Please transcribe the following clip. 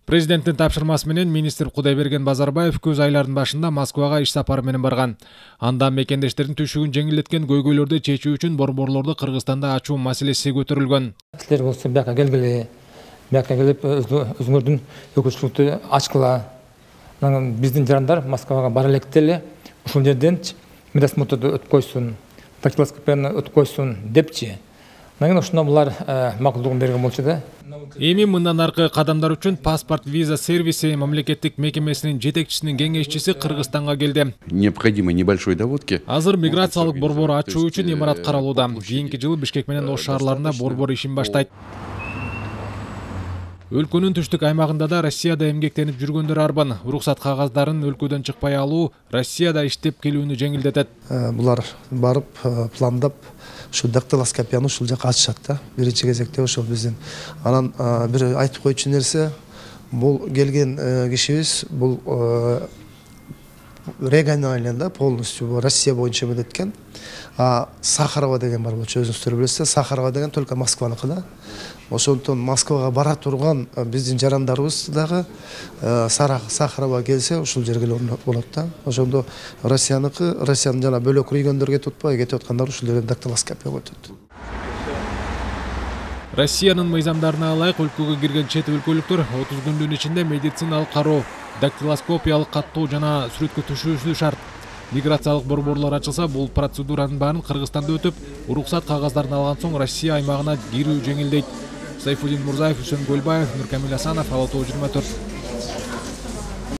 Президенттин тапшырмасы менен министр Кудайберген Базарбаев көз айлардын башында Москвага иш сапары менен барган. Анда мекендештердин түшүгүн жеңилдеткен көйгөйлөрдү чечүү үчүн борборлорду Кыргызстанда ачуу маселеси көтөрүлгөн. Силер болсо бияка келгиле, бияка келип өзүңөрдүн өкүлчүлүктү ачкыла. Биздин жарандар Москвага бара электе эле ушул жерден медосмотрду өтүп койсун, дактилоскопияны өтүп койсун депчи. Ошондо булар макулдугун берген болчу да. Эми мындан аркы кадамдар үчүн паспорт виза сервиси мамлекеттик мекемесинин жетекчисинин кеңешчиси Кыргызстанга келди. Необходимы небольшой доводки. Азыр миграциялык борбор ачуу үчүн имарат каралууда. Кийинки жылы Бишкек менен Ош шаарларында борбор ишин баштайт. Өлкөнүн түштүк аймагында да Россияда эмгектенип жүргөндөр арбан. Уруксат кагаздарын өлкөдөн чыкпай алуу Россияда иштеп келүүнү жеңилдетет. Булар барып пландап ушул дактилоскопияны ушул жака ачышат да. Биринчи кезекте ошол биздин. Анан бир айтып койчу нерсе, бул келген кишибиз бул региональный полностью Россия боюнча эмедеткен. Сахарова деген бар болчу, өзүңүздөр билесиздер. Сахарова деген только Москваныкы да. Ошондон Москвага бара турган биздин жарандарыбыз дагы Сахарова келсе ушул жерге болот да. Ошондо Россиянын жана бөлөк региондор кетип атпайбы, кетип аткандар ушул жерден дактилоскопия өтөт. Россиянын мыйзамдарына ылайык өлкөгө кирген чет өлкөлүктөр 30 күндүн ичинде медициналык кароо, дактилоскопиялык каттоо жана сүрөткө түшүүсү шарт. Миграциялык борборлор ачылса, бул процедуранын баарын Кыргызстанда өтүп, уруксат кагаздарын алган соң Россия аймагына кирүү жеңилдейт. Сайфудин Мурзаев, Үсөн Көлбаев, Нуркамил Асанов, Ала Тоо 24.